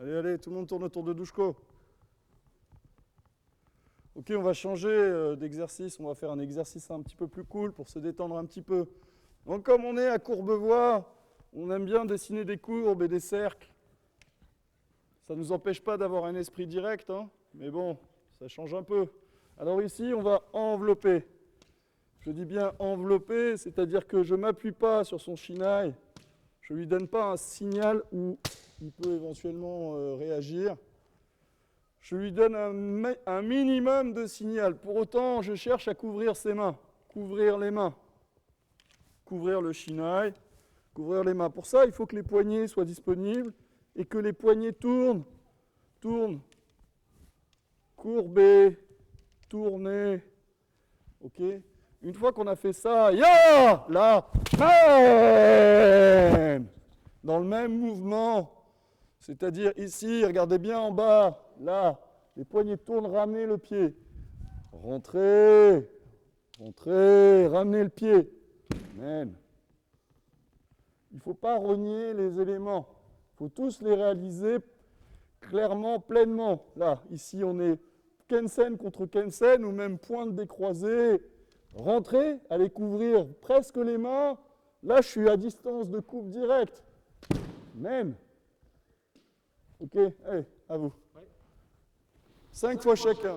Allez, allez, tout le monde tourne autour de Douchko. Ok, on va changer d'exercice. On va faire un exercice un petit peu plus cool pour se détendre un petit peu. Donc, comme on est à Courbevoie, on aime bien dessiner des courbes et des cercles. Ça ne nous empêche pas d'avoir un esprit direct, hein, mais bon, ça change un peu. Alors ici, on va envelopper. Je dis bien envelopper, c'est-à-dire que je ne m'appuie pas sur son shinai, je ne lui donne pas un signal où il peut éventuellement réagir. Je lui donne un minimum de signal. Pour autant, je cherche à couvrir ses mains, couvrir les mains, couvrir le shinai, couvrir les mains. Pour ça, il faut que les poignets soient disponibles et que les poignets tournent, courbés, tournés. Ok ? Une fois qu'on a fait ça, ya, là, même, dans le même mouvement, c'est-à-dire ici, regardez bien en bas, là, les poignets tournent, ramenez le pied, rentrez, ramenez le pied, même. Il ne faut pas renier les éléments, il faut tous les réaliser clairement, pleinement. Là, ici, on est Kensen contre Kensen, ou même pointe décroisée. Rentrez, allez couvrir presque les mains. Là, je suis à distance de coupe directe. Même. Ok, allez, à vous. 5 fois chacun.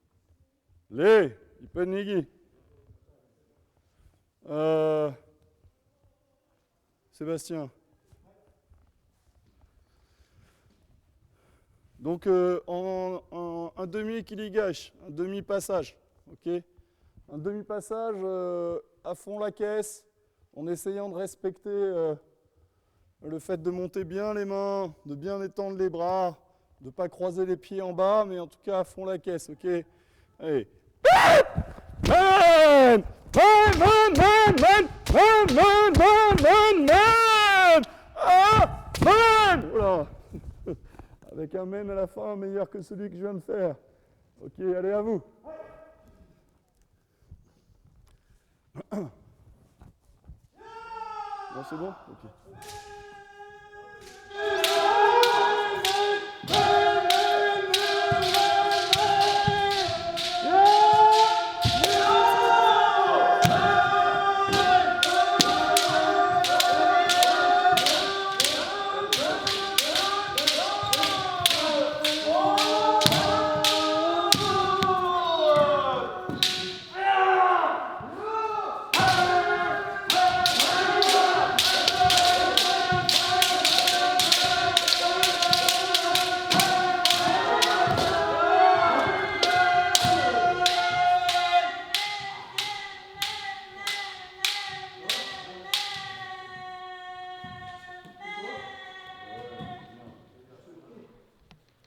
Les, Ipenigi. Sébastien. Donc un demi kiligash, un demi-passage, ok? Un demi-passage à fond la caisse, en essayant de respecter le fait de monter bien les mains, de bien étendre les bras, de ne pas croiser les pieds en bas, mais en tout cas à fond la caisse, ok? Allez. Man! Man! Man! Man! Man! Man! Man! Man! Man! Man! Ah! Man! Oula! Avec un men à la fin meilleur que celui que je viens de faire. Ok, allez, à vous. Non, c'est bon? Ok.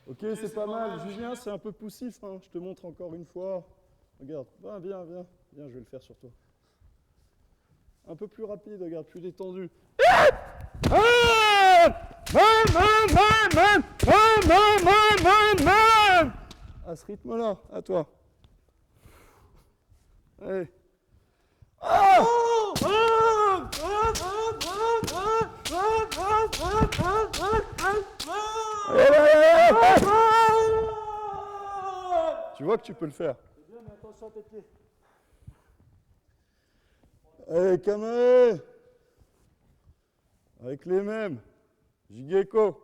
Ok, c'est pas mal. Julien, c'est un peu poussif. Hein. Je te montre encore une fois. Regarde. Viens, viens, viens. Viens, je vais le faire sur toi. Un peu plus rapide, regarde, plus détendu. À ce rythme-là, à toi. Allez. Tu vois que tu peux le faire. C'est bien, mais attention à tes pieds. Allez, Kamae. Avec les mêmes. Jigeko.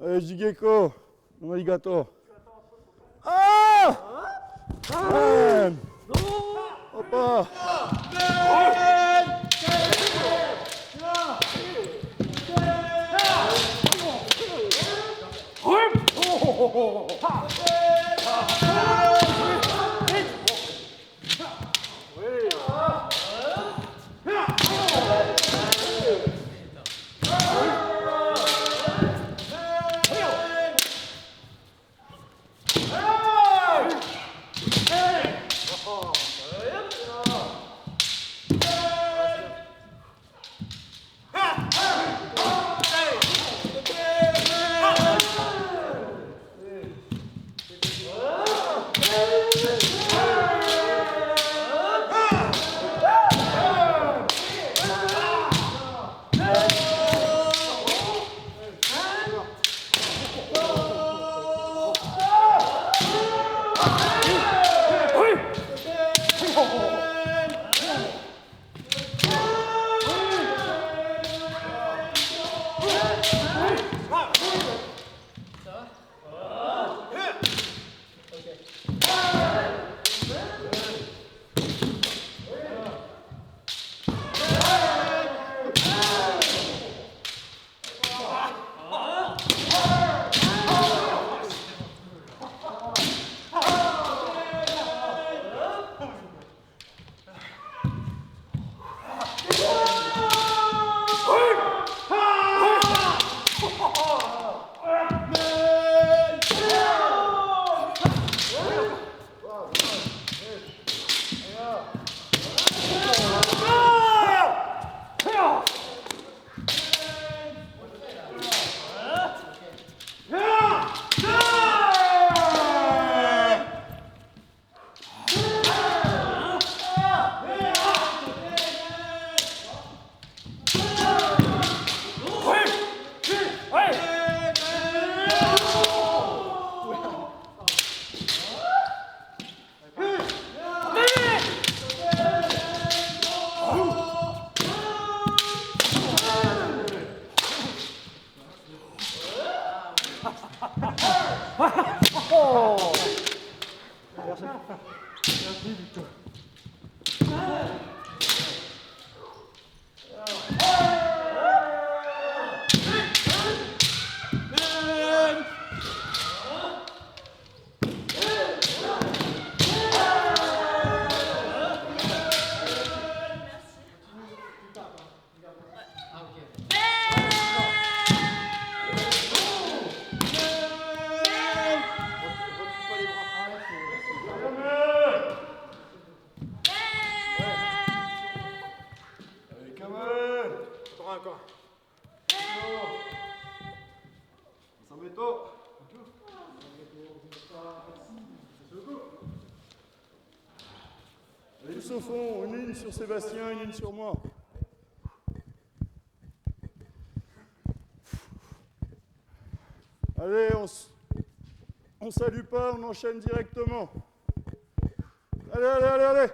Allez, Jigeko. Arigato. Ah! Man! Hoppa! Tous au fond, une ligne sur Sébastien, une ligne sur moi. Allez, on salue pas, on enchaîne directement. Allez, allez, allez, allez.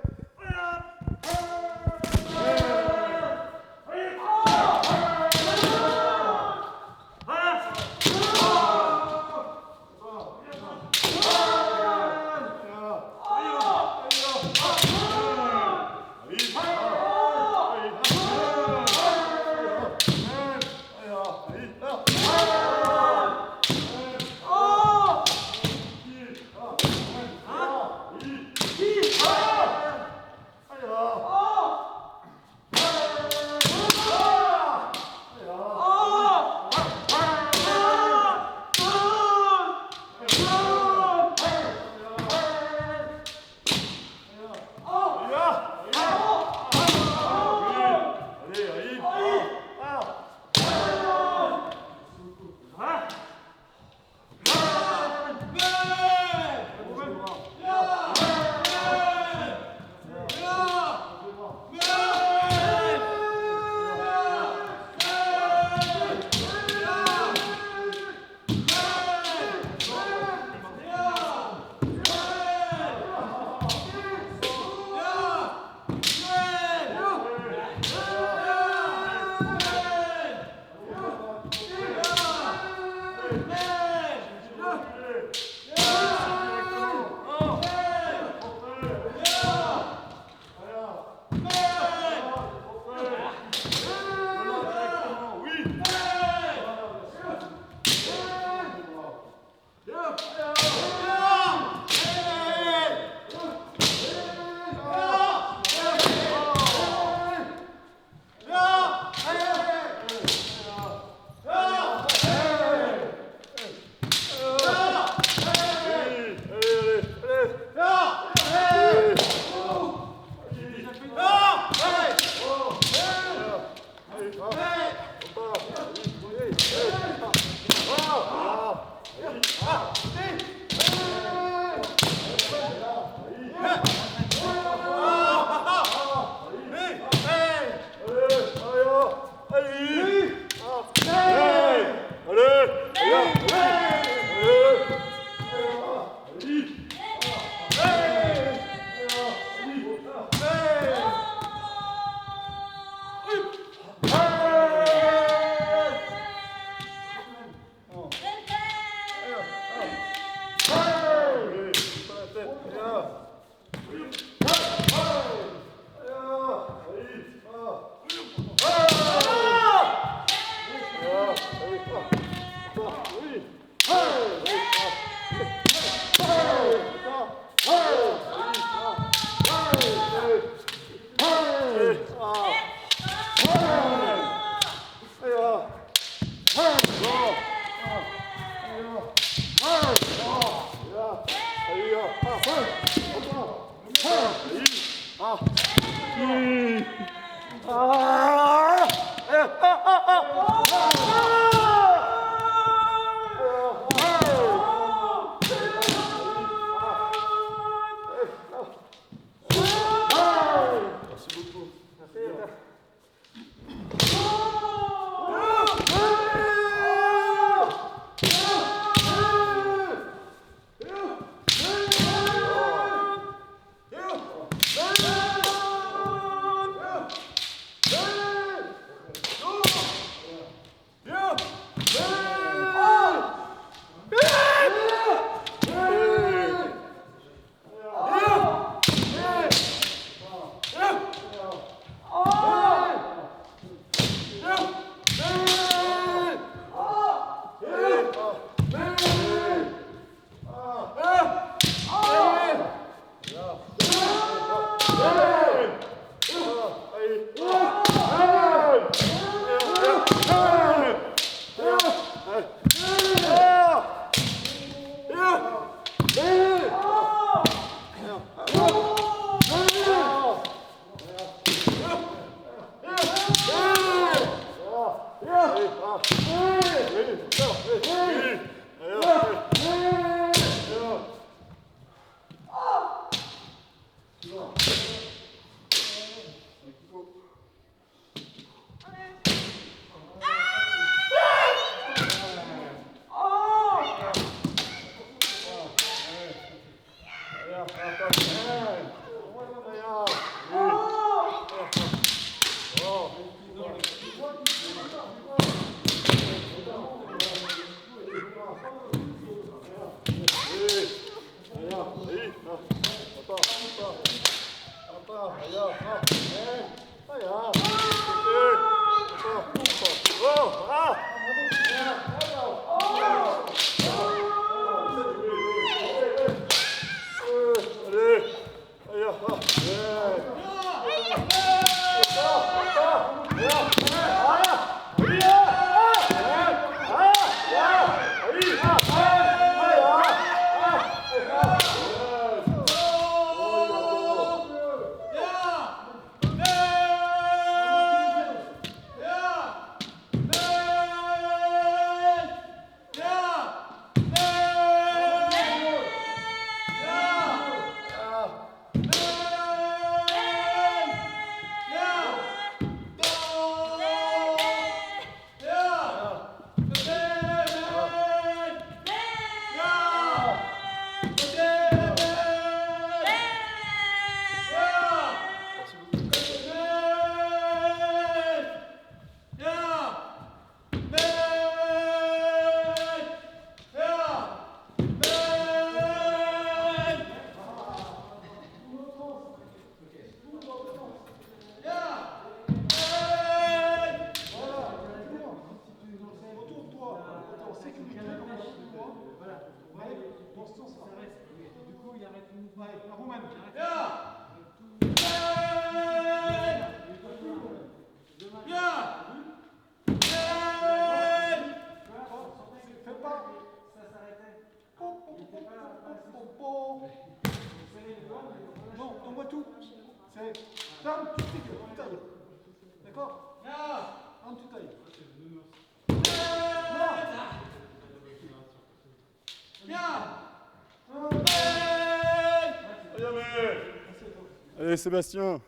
Allez, Sébastien.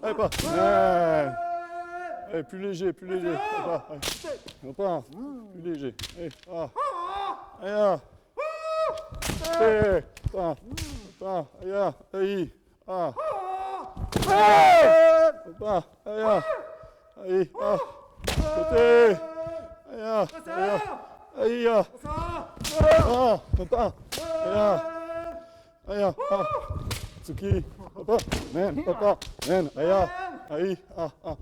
Allez, pas. Ouais. Allez, plus léger, plus léger. Allez, pas. Plus léger. Allez, Allez, allez, allez, allez, côté. Tsuki, papa, man, oui, papa.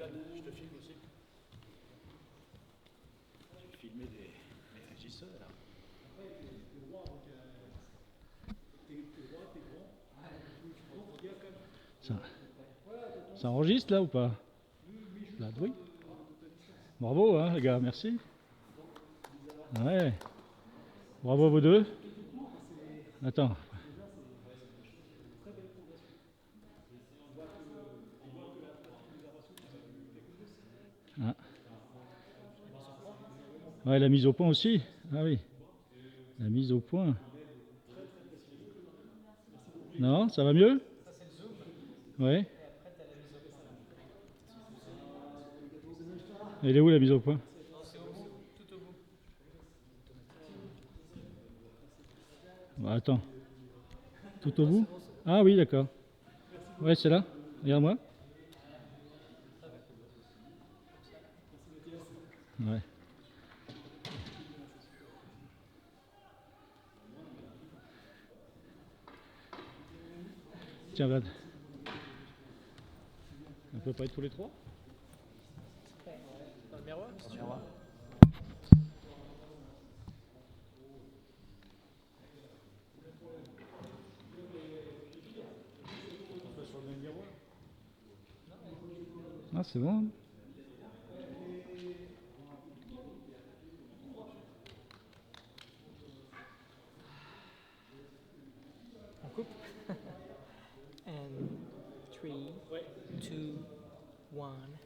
Fred, je te filme aussi. Je vais filmer des régisseurs. Ça enregistre là ou pas? Là, oui. Bravo, hein, les gars, merci. Ouais. Bravo vous deux. Attends. Ah. Ouais, la mise au point aussi. Ah oui. La mise au point. Non, ça va mieux? Ouais. Elle est où la mise au point? Bah, attends. Tout au bout? Ah oui, d'accord. Ouais, c'est là. Regarde-moi. Ouais. Tiens, Vlad. On peut pas être tous les trois? Dans le miroir, si tu veux. Ah, c'est bon. On coupe. And 3, 2, 1.